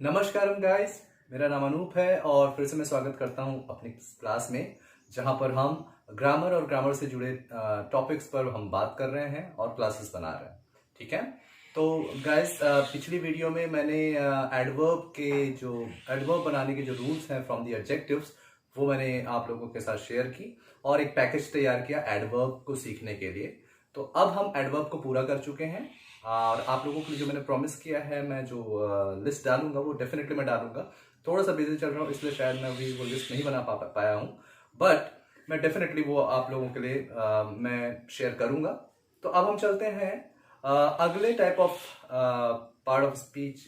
नमस्कार गाइस, मेरा नाम अनूप है और फिर से मैं स्वागत करता हूं अपनी क्लास में, जहां पर हम ग्रामर और ग्रामर से जुड़े टॉपिक्स पर हम बात कर रहे हैं और क्लासेस बना रहे हैं। ठीक है, तो गाइस पिछली वीडियो में मैंने एडवर्ब बनाने के जो रूल्स हैं फ्रॉम द एडजेक्टिव्स वो मैंने आप लोगों के साथ शेयर की और एक पैकेज तैयार किया एडवर्ब को सीखने के लिए। तो अब हम एडवर्ब को पूरा कर चुके हैं और आप लोगों के लिए जो मैंने प्रॉमिस किया है, मैं जो लिस्ट डालूंगा वो डेफिनेटली मैं डालूंगा। थोड़ा सा बिजी चल रहा हूँ इसलिए शायद मैं अभी वो लिस्ट नहीं बना पाया हूँ, बट मैं डेफिनेटली वो आप लोगों के लिए मैं शेयर करूंगा। तो अब हम चलते हैं अगले type of part of speech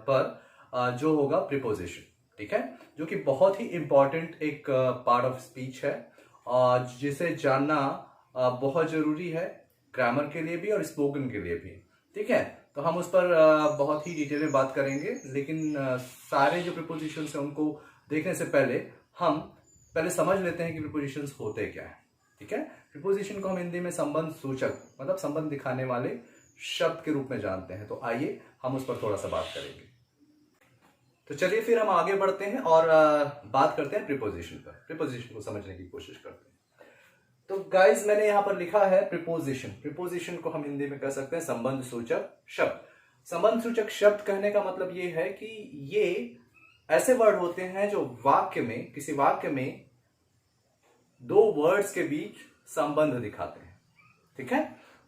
पर जो होगा प्रीपोजिशन। ठीक है, जो कि बहुत ही इंपॉर्टेंट एक पार्ट ऑफ स्पीच है और जिसे जानना बहुत जरूरी है ग्रामर के लिए भी और स्पोकन के लिए भी। ठीक है, तो हम उस पर बहुत ही डिटेल में बात करेंगे, लेकिन सारे जो प्रीपोजिशंस हैं उनको देखने से पहले हम पहले समझ लेते हैं कि प्रीपोजिशंस होते क्या है। ठीक है, प्रीपोजिशन को हम हिंदी में संबंध सूचक मतलब संबंध दिखाने वाले शब्द के रूप में जानते हैं। तो आइए हम उस पर थोड़ा सा बात करेंगे। तो चलिए फिर हम आगे बढ़ते हैं और बात करते हैं प्रीपोजिशन पर। प्रीपोजिशन को समझने की कोशिश करते हैं। तो गाइज मैंने यहां पर लिखा है प्रीपोजिशन। प्रीपोजिशन को हम हिंदी में कह सकते हैं संबंध सूचक शब्द। संबंध सूचक शब्द कहने का मतलब ये है कि ये ऐसे वर्ड होते हैं जो किसी वाक्य में दो वर्ड्स के बीच संबंध दिखाते हैं। ठीक है,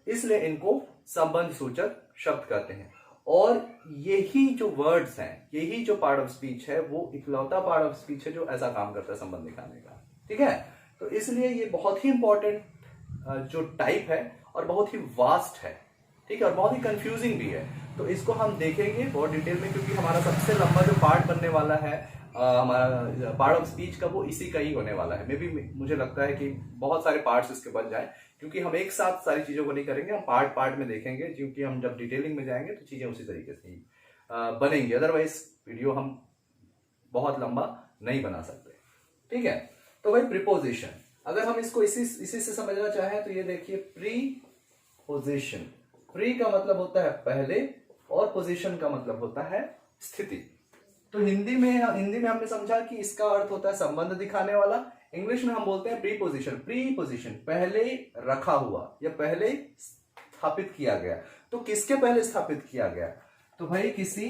इसलिए इनको संबंध सूचक शब्द कहते हैं। और यही जो वर्ड्स हैं, यही जो पार्ट ऑफ स्पीच है, वो इकलौता पार्ट ऑफ स्पीच है जो ऐसा काम करता है संबंध दिखाने का। ठीक है, तो इसलिए ये बहुत ही इंपॉर्टेंट जो टाइप है और बहुत ही वास्ट है। ठीक है, और बहुत ही कंफ्यूजिंग भी है। तो इसको हम देखेंगे बहुत डिटेल में, क्योंकि हमारा सबसे लंबा जो पार्ट बनने वाला है हमारा पार्ट ऑफ स्पीच का, वो इसी का ही होने वाला है। मे बी मुझे लगता है कि बहुत सारे पार्ट्स इसके बन जाए, क्योंकि हम एक साथ सारी चीजों को नहीं करेंगे, हम पार्ट पार्ट में देखेंगे, क्योंकि हम जब डिटेलिंग में जाएंगे तो चीजें उसी तरीके से ही बनेंगी। अदरवाइज वीडियो हम बहुत लंबा नहीं बना सकते। ठीक है, तो भाई प्रीपोजिशन, अगर हम इसको इसी से समझना चाहें तो ये देखिए, प्रीपोजिशन। प्री का मतलब होता है पहले और पोजीशन का मतलब होता है स्थिति। तो हिंदी में हमने समझा कि इसका अर्थ होता है संबंध दिखाने वाला। इंग्लिश में हम बोलते हैं प्रीपोजिशन। प्रीपोजिशन पहले रखा हुआ या पहले स्थापित किया गया। तो किसके पहले स्थापित किया गया? तो भाई किसी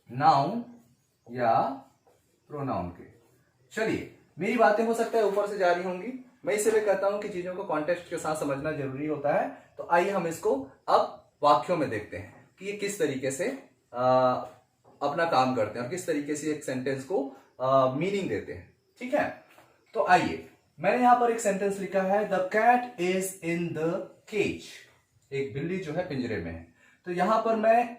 नाउन या प्रोनाउन के। चलिए, मेरी बातें हो सकता है ऊपर से जारी होंगी, मैं इसलिए कहता हूं कि चीजों को कॉन्टेक्स्ट के साथ समझना जरूरी होता है। तो आइए हम इसको अब वाक्यों में देखते हैं कि ये किस तरीके से अपना काम करते हैं और किस तरीके से एक सेंटेंस को मीनिंग देते हैं। ठीक है, तो आइए, मैंने यहां पर एक सेंटेंस लिखा है, the cat is in the cage. एक बिल्ली जो है पिंजरे में है। तो यहां पर मैं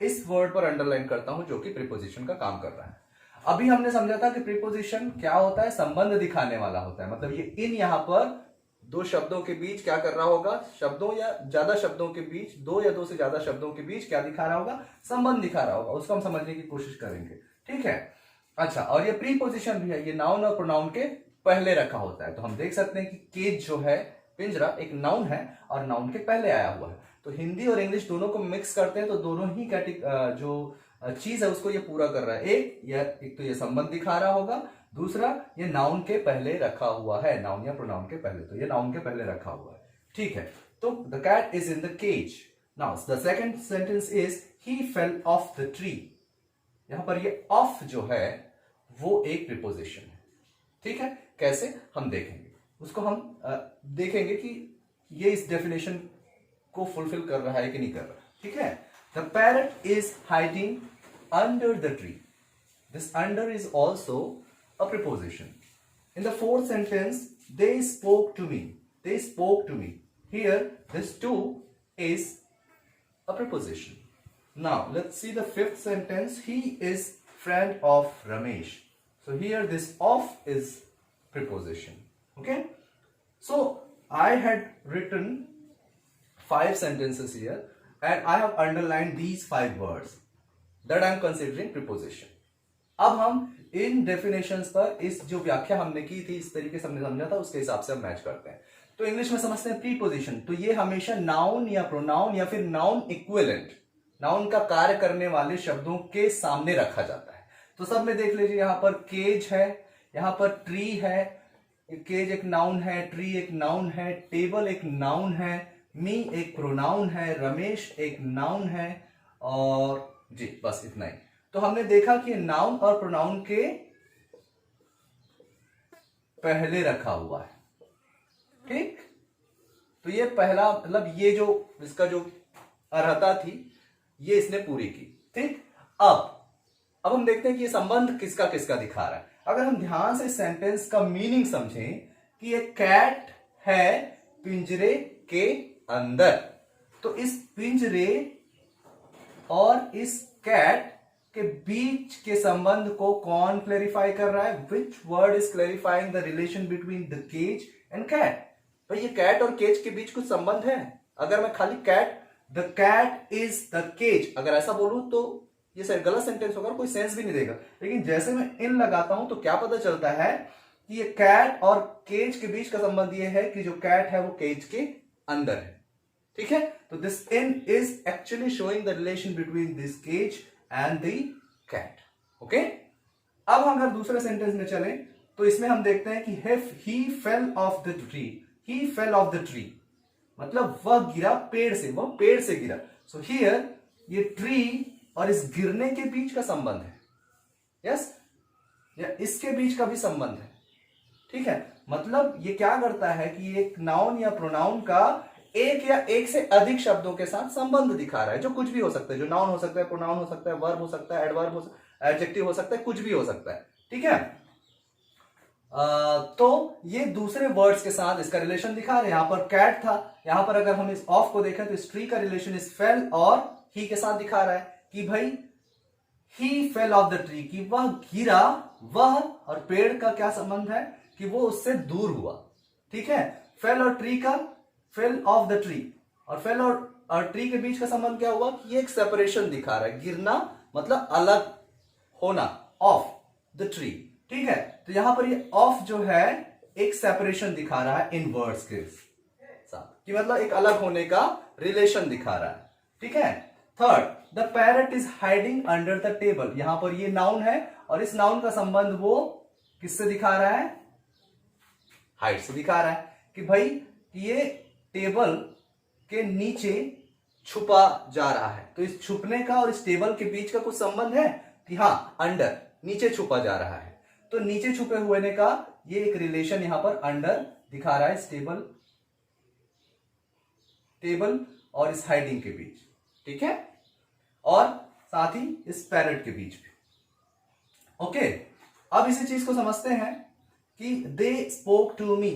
इस वर्ड पर अंडरलाइन करता हूं जो कि प्रीपोजिशन का काम कर रहा है। अभी हमने समझा था कि प्रीपोजिशन क्या होता है, संबंध दिखाने वाला होता है। मतलब ये इन यहां पर दो शब्दों के बीच क्या कर रहा होगा, शब्दों या ज्यादा शब्दों के बीच, दो या दो से ज्यादा शब्दों के बीच क्या दिखा रहा होगा, संबंध दिखा रहा होगा। उसको हम समझने की कोशिश करेंगे। ठीक है, अच्छा, और ये प्रीपोजिशन भी है, ये नाउन और प्रोनाउन के पहले रखा होता है। तो हम देख सकते हैं कि केज जो है, पिंजरा, एक नाउन है और नाउन के पहले आया हुआ है। तो हिंदी और इंग्लिश दोनों को मिक्स करते हैं तो दोनों ही जो चीज है उसको ये पूरा कर रहा है। एक तो ये संबंध दिखा रहा होगा, दूसरा ये नाउन के पहले रखा हुआ है, नाउन या प्रोनाउन के पहले। तो ये नाउन के पहले रखा हुआ है। ठीक है, तो the cat is in the cage. Now the second sentence is he fell off the tree. यहां पर ये ऑफ जो है वो एक प्रीपोजिशन है। ठीक है, कैसे हम देखेंगे, उसको हम देखेंगे कि ये इस डेफिनेशन को फुलफिल कर रहा है कि नहीं कर रहा। ठीक है, the parrot is hiding under the tree. This under is also a preposition. In the fourth sentence, they spoke to me. They spoke to me. Here, this to is a preposition. Now, let's see the fifth sentence. He is friend of Ramesh. So here, this of is preposition. Okay? So, I had written 5 sentences here. And I have underlined these 5 words that I am considering preposition. अब हम इन definitions पर इस जो व्याख्या हमने की थी, इस तरीके से हमने समझा था, उसके हिसाब से हम मैच करते हैं। तो इंग्लिश में समझते हैं प्रीपोजिशन, तो ये हमेशा नाउन या प्रोनाउन या फिर नाउन इक्विवेलेंट नाउन का कार्य करने वाले शब्दों के सामने रखा जाता है। तो सब में देख लीजिए, यहां पर केज है, यहां पर ट्री है, केज एक नाउन है, ट्री एक नाउन है, टेबल एक नाउन है, मी एक प्रोनाउन है, रमेश एक नाउन है, और जी बस इतना ही। तो हमने देखा कि नाउन और प्रोनाउन के पहले रखा हुआ है, ठीक। तो ये पहला मतलब ये जो इसका जो अर्हता थी ये इसने पूरी की, ठीक। अब हम देखते हैं कि ये संबंध किसका किसका दिखा रहा है। अगर हम ध्यान से सेंटेंस का मीनिंग समझें कि ये कैट है पिंजरे के अंदर, तो इस पिंजरे और इस कैट के बीच के संबंध को कौन क्लैरिफाई कर रहा है? Which word is clarifying the relation between the cage and cat? भाई ये कैट और केज के बीच कुछ संबंध है। अगर मैं खाली cat, the cat is the cage, अगर ऐसा बोलूं तो ये गलत सेंटेंस होगा, कोई सेंस भी नहीं देगा। लेकिन जैसे मैं इन लगाता हूं तो क्या पता चलता है कि ये कैट और केज के बीच का संबंध ये है कि जो कैट है वो केज के अंदर है, ठीक है। तो this in is actually showing the relation between this cage and the cat, okay. अब हम अगर दूसरे सेंटेंस में चले तो इसमें हम देखते हैं कि he fell off the tree, he fell off the tree मतलब वह गिरा पेड़ से, वह पेड़ से गिरा। सो हियर ये ट्री और इस गिरने के बीच का संबंध है, यस, या इसके बीच का भी संबंध है, ठीक है। मतलब ये क्या करता है कि एक नाउन या प्रोनाउन का एक या एक से अधिक शब्दों के साथ संबंध दिखा रहा है, जो कुछ भी हो सकता है, जो नाउन हो सकता है, प्रोनाउन हो सकता है, वर्ब हो सकता है, एडवर्ब हो सकता है, एडजेक्टिव हो सकता है, कुछ भी हो सकता है, ठीक है। तो ये दूसरे वर्ड्स के साथ इसका रिलेशन दिखा रहे हैं। यहां पर कैट था, यहां पर अगर हम इस ऑफ को देखें तो इस ट्री का रिलेशन इस फेल और ही के साथ दिखा रहा है कि भाई ही फेल ऑफ द ट्री, कि वह गिरा, वह और पेड़ का क्या संबंध है कि वो उससे दूर हुआ, ठीक है। फेल और ट्री का, फेल ऑफ द ट्री और फेल और ट्री के बीच का संबंध क्या हुआ कि ये एक सेपरेशन दिखा रहा है, गिरना मतलब अलग होना, ऑफ द ट्री, ठीक है। तो यहां पर ये ऑफ जो है एक सेपरेशन दिखा रहा है इन वर्ड्स के साथ, कि मतलब एक अलग होने का रिलेशन दिखा रहा है, ठीक है। Third, the parrot is hiding under the table, यहां पर ये नाउन है और इस नाउन का संबंध वो किससे दिखा रहा है? हाइड से दिखा रहा है कि भाई ये टेबल के नीचे छुपा जा रहा है। तो इस छुपने का और इस टेबल के बीच का कुछ संबंध है कि हाँ, अंडर, नीचे छुपा जा रहा है। तो नीचे छुपे हुए का ये एक रिलेशन यहां पर अंडर दिखा रहा है, इस टेबल और इस हाइडिंग के बीच, ठीक है, और साथ ही इस पैरेट के बीच भी, ओके। अब इसी चीज को समझते हैं कि दे स्पोक टू मी,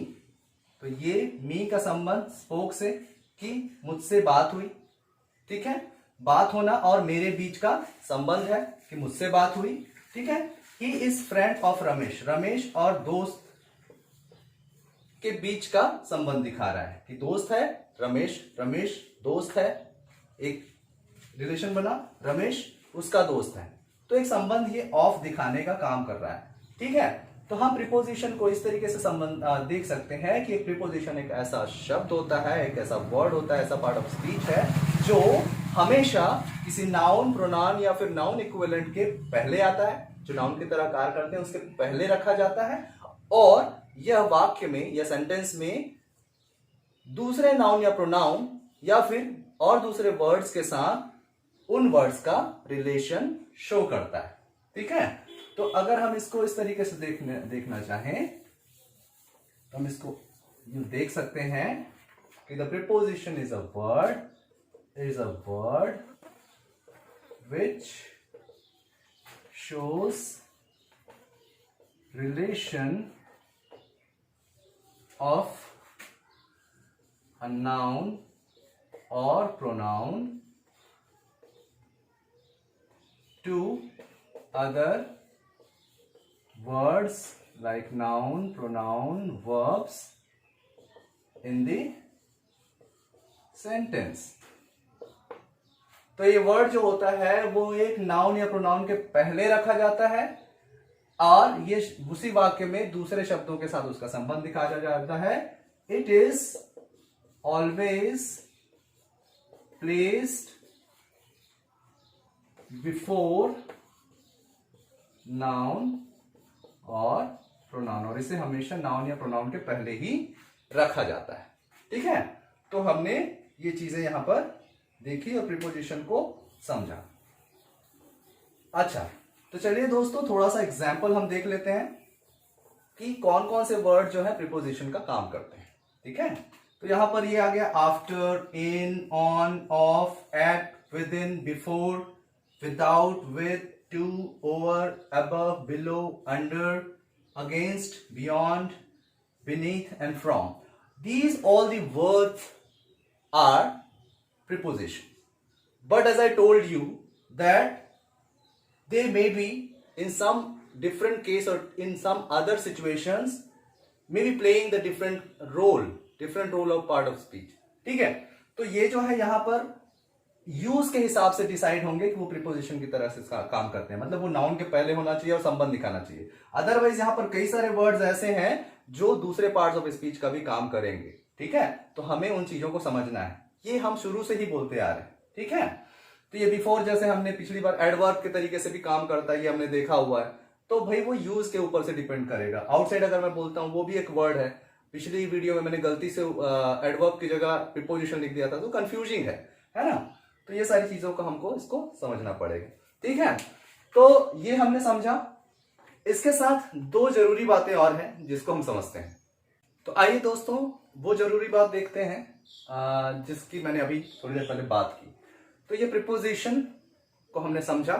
तो ये मी का संबंध स्पोक से, कि मुझसे बात हुई, ठीक है। बात होना और मेरे बीच का संबंध है कि मुझसे बात हुई, ठीक है। He is friend of Ramesh, Ramesh और दोस्त के बीच का संबंध दिखा रहा है कि दोस्त है रमेश, रमेश दोस्त है, एक रिलेशन बना, रमेश उसका दोस्त है। तो एक संबंध ये ऑफ दिखाने का काम कर रहा है, ठीक है। तो हम प्रीपोजिशन को इस तरीके से संबंध देख सकते हैं कि एक प्रीपोजिशन एक ऐसा शब्द होता है, एक ऐसा वर्ड होता है, ऐसा पार्ट ऑफ स्पीच है जो हमेशा किसी नाउन, प्रोनाउन या फिर नाउन इक्विवेलेंट के पहले आता है, जो नाउन की तरह कार्य करते हैं उसके पहले रखा जाता है, और यह वाक्य में या सेंटेंस में दूसरे नाउन या प्रोनाउन या फिर और दूसरे वर्ड्स के साथ उन वर्ड्स का रिलेशन शो करता है, ठीक है। तो अगर हम इसको इस तरीके से देखना चाहें तो हम इसको यूं देख सकते हैं कि the preposition is a word which shows relation of a noun or pronoun to other words like noun, pronoun, verbs in the sentence. तो ये वर्ड जो होता है वो एक नाउन या प्रोनाउन के पहले रखा जाता है और ये उसी वाक्य में दूसरे शब्दों के साथ उसका संबंध दिखाया जाता है। It is always placed before noun और प्रोनाउन, और इसे हमेशा नाउन या प्रोनाउन के पहले ही रखा जाता है। ठीक है, तो हमने ये चीजें यहां पर देखी और प्रीपोजिशन को समझा। अच्छा, तो चलिए दोस्तों थोड़ा सा एग्जाम्पल हम देख लेते हैं कि कौन कौन से वर्ड जो है प्रीपोजिशन का काम करते हैं। ठीक है, तो यहां पर ये आ गया after, in, on, off, at, with in, before, without, with, to, over, above, below, under, against, beyond, beneath and from. These all the words are preposition. But as I told you that they may be in some different case or in some other situations may be playing the different role of part of speech. ठीक है, तो ये जो है यहां पर use के हिसाब से डिसाइड होंगे कि वो प्रीपोजिशन की तरह से काम करते हैं, मतलब वो नाउन के पहले होना चाहिए और संबंध दिखाना चाहिए। अदरवाइज यहां पर कई सारे वर्ड्स ऐसे हैं जो दूसरे पार्ट्स ऑफ स्पीच का भी काम करेंगे। ठीक है, तो हमें उन चीजों को समझना है, ये हम शुरू से ही बोलते आ रहे हैं। ठीक है, तो ये बिफोर जैसे हमने पिछली बार एडवर्ब के तरीके से भी काम करता है, ये हमने देखा हुआ है। तो भाई वो यूज के ऊपर से डिपेंड करेगा। आउटसाइड अगर मैं बोलता हूं वो भी एक वर्ड है, पिछली वीडियो में मैंने गलती से एडवर्ब की जगह प्रीपोजिशन लिख दिया था, तो कंफ्यूजिंग है ना। तो ये सारी चीजों को हमको इसको समझना पड़ेगा। ठीक है, तो ये हमने समझा। इसके साथ दो जरूरी बातें और हैं जिसको हम समझते हैं। तो आइए दोस्तों वो जरूरी बात देखते हैं जिसकी मैंने अभी थोड़ी देर पहले बात की। तो ये प्रीपोजिशन को हमने समझा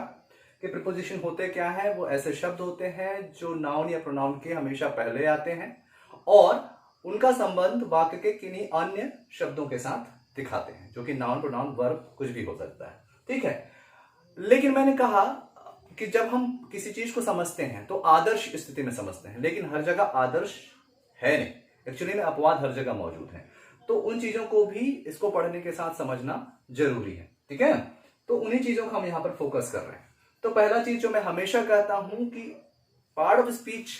कि प्रीपोजिशन होते क्या है। वो ऐसे शब्द होते हैं जो नाउन या प्रोनाउन के हमेशा पहले आते हैं और उनका संबंध वाक्य के किन्हीं अन्य शब्दों के साथ दिखाते हैं, जो कि नाउन, प्रोनाउन, वर्ब कुछ भी हो सकता है। ठीक है, लेकिन मैंने कहा कि जब हम किसी चीज को समझते हैं तो आदर्श स्थिति में समझते हैं, लेकिन हर जगह आदर्श है नहीं, एक्चुअली में अपवाद हर जगह मौजूद है। तो उन चीजों को भी इसको पढ़ने के साथ समझना जरूरी है। ठीक है, तो उन्हीं चीजों को हम यहां पर फोकस कर रहे हैं। तो पहला चीज जो मैं हमेशा कहता हूं कि पार्ट ऑफ स्पीच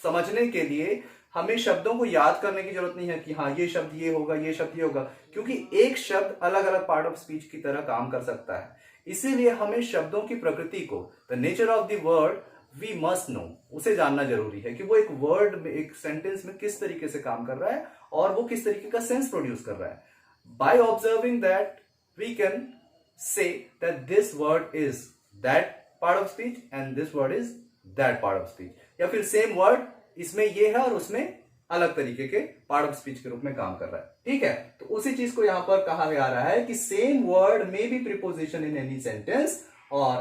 समझने के लिए हमें शब्दों को याद करने की जरूरत नहीं है कि हाँ ये शब्द ये होगा, ये शब्द ये होगा, क्योंकि एक शब्द अलग अलग पार्ट ऑफ स्पीच की तरह काम कर सकता है। इसीलिए हमें शब्दों की प्रकृति को, the nature of the word we must know, उसे जानना जरूरी है कि वो एक वर्ड में, एक सेंटेंस में किस तरीके से काम कर रहा है और वो किस तरीके का सेंस प्रोड्यूस कर रहा है। By observing that we can say that this word is that part of speech and this word is that part of speech, या फिर सेम वर्ड इसमें ये है और उसमें अलग तरीके के पार्ट ऑफ स्पीच के रूप में काम कर रहा है। ठीक है, तो उसी चीज को यहां पर कहा जा रहा है कि same word may be preposition in any sentence और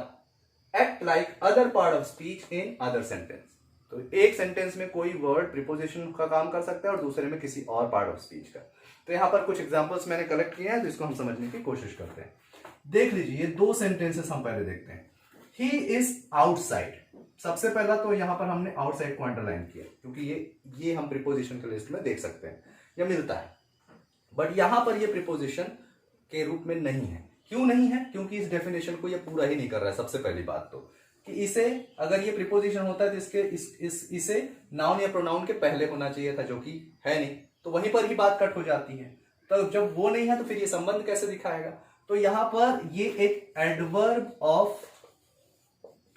act like other part of speech in other sentence. तो एक सेंटेंस में कोई वर्ड प्रीपोजिशन का काम कर सकता है और दूसरे में किसी और पार्ट ऑफ स्पीच का। तो यहां पर कुछ एग्जांपल्स मैंने कलेक्ट किए हैं, तो इसको हम समझने की कोशिश करते हैं। देख लीजिए, ये दो सेंटेंसेस हम पहले देखते हैं। He is outside. सबसे पहला तो यहां पर हमने आउटसाइड को अंडरलाइन किया क्योंकि ये हम प्रीपोजिशन के लिस्ट में देख सकते हैं, ये मिलता है। बट यहां पर ये प्रीपोजिशन के रूप में नहीं है। क्यों नहीं है? क्योंकि इस डेफिनेशन को ये पूरा ही नहीं कर रहा है। सबसे पहली बात तो कि इसे, अगर ये प्रीपोजिशन होता है तो इसे नाउन या प्रोनाउन के पहले होना चाहिए था, जो कि है नहीं, तो वहीं पर ही बात कट हो जाती है। तो जब वो नहीं है तो फिर ये संबंध कैसे दिखाएगा? तो यहां पर ये एक एडवर्ब ऑफ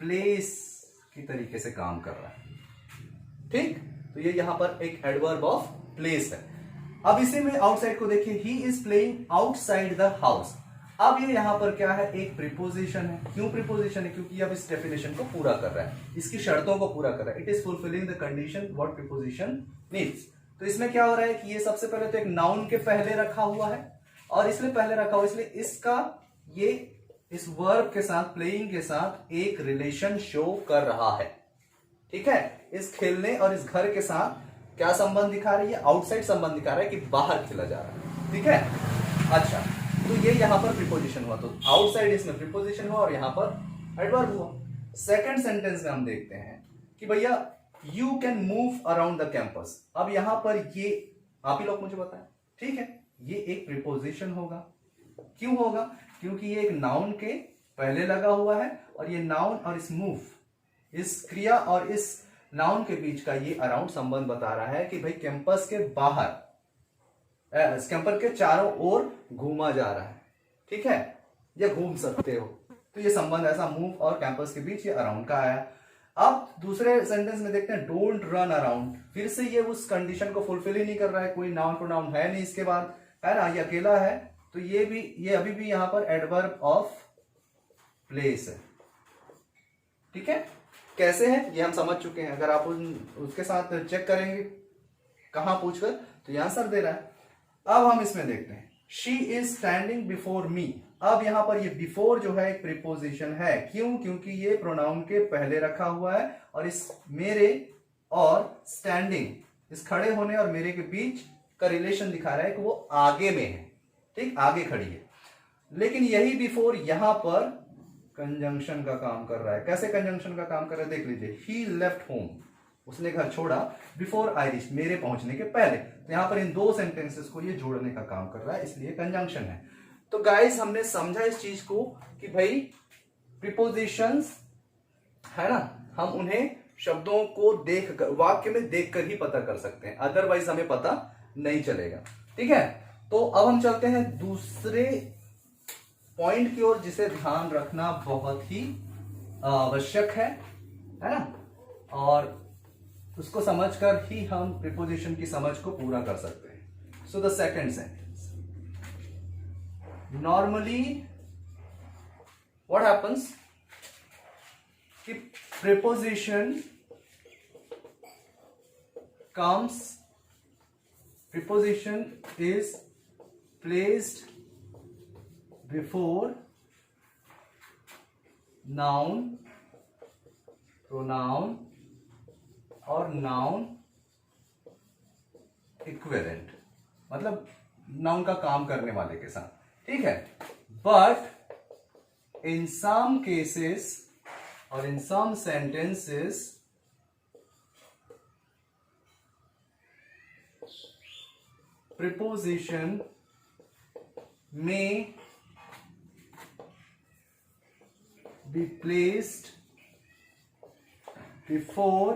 प्लेस की तरीके से काम कर रहा है। ठीक, तो ये यहां पर एक एडवर्ब ऑफ प्लेस है। अब इसी में आउटसाइड को देखिए, he is playing outside the house. अब ये यहां पर क्या है? एक प्रीपोजिशन है। क्यों प्रीपोजिशन है? क्योंकि अब इस डेफिनेशन को पूरा कर रहा है, इसकी शर्तों को पूरा कर रहा है। It is fulfilling the condition what preposition needs. तो इसमें क्या हो रहा है कि ये सबसे पहले तो एक नाउन के पहले रखा हुआ है, और इसलिए पहले रखा हुआ इसलिए इसका ये इस वर्ब के साथ, प्लेइंग के साथ एक रिलेशन शो कर रहा है। ठीक है, इस खेलने और इस घर के साथ क्या संबंध दिखा रही है? आउटसाइड संबंध दिखा रहा है कि बाहर खेला जा रहा है। ठीक है, अच्छा, तो ये यहां पर प्रीपोजिशन हुआ, तो आउटसाइड इसमें प्रीपोजिशन हुआ और यहां पर एडवर्ब हुआ। सेकंड सेंटेंस में हम देखते हैं कि भैया you can move around the campus. अब यहां पर ये आप ही लोग मुझे बताएं। ठीक है, ये एक प्रीपोजिशन होगा। क्यों होगा? क्योंकि ये एक नाउन के पहले लगा हुआ है, और ये नाउन और इस मूव, इस क्रिया और इस नाउन के बीच का ये अराउंड संबंध बता रहा है कि भाई कैंपस के बाहर, कैंपस के चारों ओर घूमा जा रहा है। ठीक है, या घूम सकते हो। तो ये संबंध ऐसा मूव और कैंपस के बीच ये अराउंड का आया। अब दूसरे सेंटेंस में देखते हैं डोंट रन अराउंड। फिर से ये उस कंडीशन को फुलफिल ही नहीं कर रहा है, कोई नाउन प्रोनाउन है नहीं इसके बाद, है ना, ये अकेला है। तो ये अभी भी यहां पर एडवर्ब ऑफ प्लेस है। ठीक है, कैसे है ये हम समझ चुके हैं। अगर आप उसके साथ चेक करेंगे कहां पूछकर, तो यहां आंसर दे रहा है। अब हम इसमें देखते हैं she is standing before me. अब यहां पर ये बिफोर जो है एक प्रीपोजिशन है। क्यों? क्योंकि ये प्रोनाउन के पहले रखा हुआ है और इस मेरे और स्टैंडिंग, इस खड़े होने और मेरे के बीच का रिलेशन दिखा रहा है कि वो आगे में है। ठीक, आगे खड़ी है। लेकिन यही बिफोर यहां पर कंजंक्शन का काम कर रहा है। कैसे कंजंक्शन का काम कर रहा है देख लीजिए। ही लेफ्ट होम, उसने घर छोड़ा, बिफोर आई रीच, मेरे पहुंचने के पहले। तो यहां पर इन दो सेंटेंसेस को ये जोड़ने का काम कर रहा है, इसलिए कंजंक्शन है। तो गाइस हमने समझा इस चीज को कि भाई प्रीपोजिशंस है ना, हम उन्हें शब्दों को देख कर, वाक्य में देखकर ही पता कर सकते हैं, अदरवाइज हमें पता नहीं चलेगा। ठीक है, तो अब हम चलते हैं दूसरे पॉइंट की ओर, जिसे ध्यान रखना बहुत ही आवश्यक है ना, और उसको समझकर ही हम प्रीपोजिशन की समझ को पूरा कर सकते हैं। So the second sentence, normally what happens कि preposition is placed before noun, pronoun और noun equivalent, मतलब नाउन का काम करने वाले के साथ। ठीक है, बट इन सम केसेस और in some sentences preposition may be placed before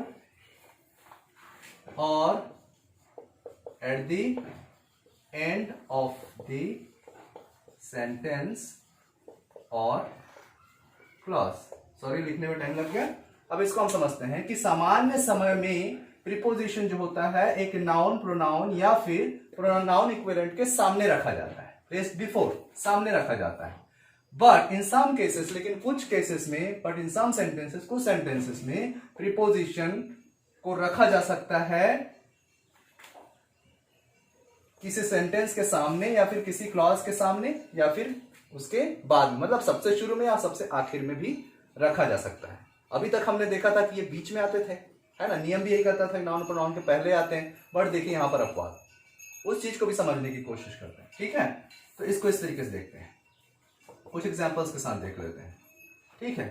or at the end of the sentence or clause। Sorry, लिखने में टाइम लग गया। अब इसको हम समझते हैं कि सामान्य समय में प्रीपोजिशन जो होता है एक नाउन, प्रोनाउन या फिर प्रोनाउन इक्विवेलेंट के सामने रखा जाता है, प्लेस्ड बिफोर, सामने रखा जाता है। बट इन सम केसेस, लेकिन कुछ केसेस में, बट इन सम सेंटेंसेस, कुछ सेंटेंसेस में प्रीपोजिशन को रखा जा सकता है किसी सेंटेंस के सामने या फिर किसी क्लॉज के सामने या फिर उसके बाद में, मतलब सबसे शुरू में या सबसे आखिर में भी रखा जा सकता है। अभी तक हमने देखा था कि ये बीच में आते थे, है ना, नियम भी यही करता था, नाउन प्रोनाउन के पहले आते हैं। बट देखिए यहां पर अपवाद, उस चीज को भी समझने की कोशिश करते हैं। ठीक है, तो इसको इस तरीके से देखते हैं, कुछ एग्जांपल्स के साथ देख लेते हैं। ठीक है,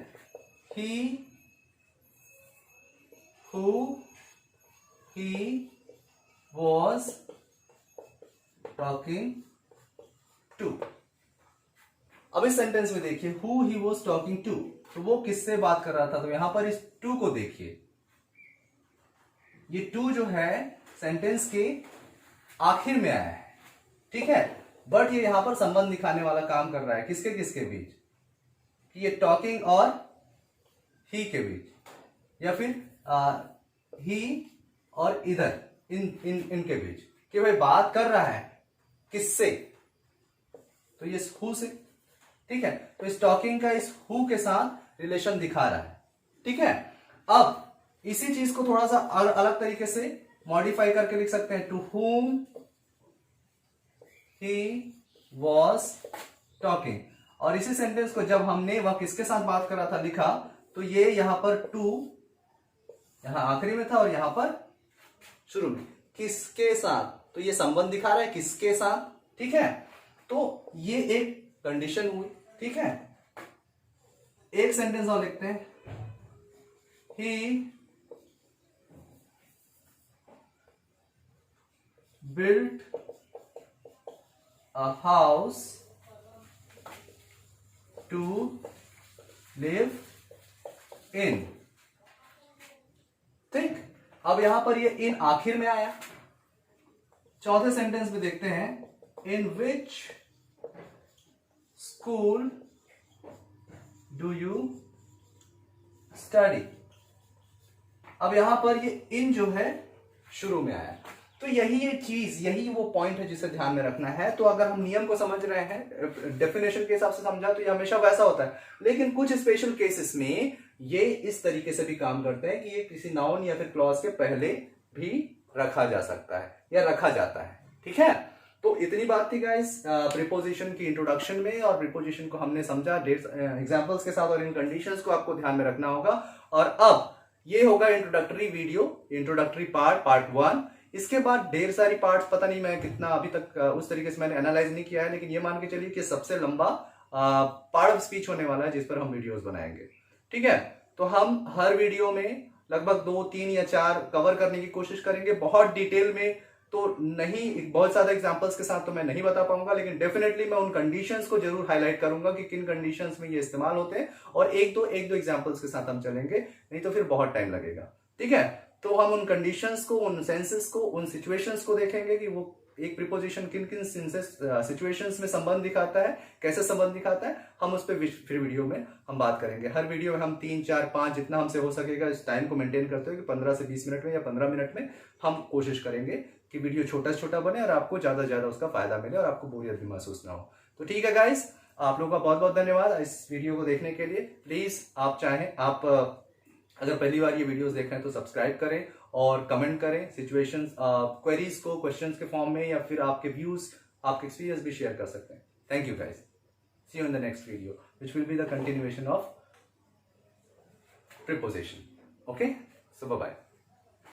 he, who, he was talking to. अब इस सेंटेंस में देखिए, who he was talking to, तो वो किससे बात कर रहा था। तो यहां पर इस टू को देखिए, ये टू जो है सेंटेंस के आखिर में आया है। ठीक है, बट ये यहां पर संबंध दिखाने वाला काम कर रहा है, किसके किसके बीच, कि ये टॉकिंग और ही के बीच, या फिर ही और इधर इनके बीच, कि भाई बात कर रहा है किससे, तो ये हु से। ठीक है, तो इस टॉकिंग का इस हु के साथ रिलेशन दिखा रहा है। ठीक है, अब इसी चीज को थोड़ा सा अलग तरीके से मॉडिफाई करके लिख सकते हैं, to whom he was talking। और इसी सेंटेंस को जब हमने वह किसके साथ बात कर रहा था लिखा, तो ये यहां पर टू यहां आखिरी में था और यहां पर शुरू में, किसके साथ, तो ये संबंध दिखा रहा है किसके साथ। ठीक है, तो ये एक कंडीशन हुई। ठीक है, एक सेंटेंस और लिखते हैं, he built a house to live in। ठीक, अब यहां पर ये इन आखिर में आया। चौथे सेंटेंस में देखते हैं, in which school do you study. अब यहां पर ये इन जो है शुरू में आया, तो यही ये चीज, यही वो पॉइंट है जिसे ध्यान में रखना है। तो अगर हम नियम को समझ रहे हैं, डेफिनेशन के हिसाब से समझा, तो ये हमेशा वैसा होता है। लेकिन कुछ स्पेशल केसेस में ये इस तरीके से भी काम करते हैं कि ये किसी नाउन या फिर क्लॉज के पहले भी रखा जा सकता है या रखा जाता है। ठीक है, तो इतनी बात थी गाइस प्रीपोजिशन की इंट्रोडक्शन में, और प्रीपोजिशन को हमने समझा एग्जांपल्स के साथ, और इन कंडीशंस को आपको ध्यान में रखना होगा। और अब ये होगा इंट्रोडक्टरी वीडियो, इंट्रोडक्टरी पार्ट 1। इसके बाद ढेर सारी पार्ट्स, पता नहीं मैं कितना अभी तक उस तरीके से मैंने एनालाइज नहीं किया है, लेकिन ये मान के चलिए कि सबसे लंबा पार्ट ऑफ स्पीच होने वाला है जिस पर हम वीडियोस बनाएंगे। ठीक है, तो हम हर वीडियो में लगभग 2, 3 या 4 कवर करने की कोशिश करेंगे। बहुत डिटेल में तो नहीं, बहुत ज्यादा एग्जांपल्स के साथ तो मैं नहीं बता पाऊंगा, लेकिन डेफिनेटली मैं उन कंडीशंस को जरूर हाईलाइट करूंगा कि किन कंडीशंस में ये इस्तेमाल होते हैं, और एक दो एग्जांपल्स के साथ हम चलेंगे, नहीं तो फिर बहुत टाइम लगेगा। ठीक है, तो हम उन कंडीशंस को, उन सेंसेस को, उन सिचुएशंस को देखेंगे कि वो एक प्रीपोजिशन किन किन सिचुएशंस में संबंध दिखाता है, कैसे संबंध दिखाता है, हम उस पर फिर वीडियो में हम बात करेंगे। हर वीडियो में हम 3, 4, 5 जितना हमसे हो सकेगा इस टाइम को मेंटेन करते हुए कि 15 से 20 मिनट में या 15 मिनट में हम कोशिश करेंगे कि वीडियो छोटा से छोटा बने और आपको ज्यादा से ज्यादा उसका फायदा मिले और आपको बोरियत भी महसूस ना हो। तो ठीक है गाइस, आप लोगों का बहुत बहुत धन्यवाद इस वीडियो को देखने के लिए। प्लीज आप चाहें, आप अगर पहली बार ये वीडियोस देख रहे हैं तो सब्सक्राइब करें और कमेंट करें सिचुएशंस, क्वेरीज को क्वेश्चंस के फॉर्म में, या फिर आपके व्यूज, आपके एक्सपीरियंस भी शेयर कर सकते हैं। Thank you guys, see you in the next video which will be the continuation of preposition. Okay, so bye bye.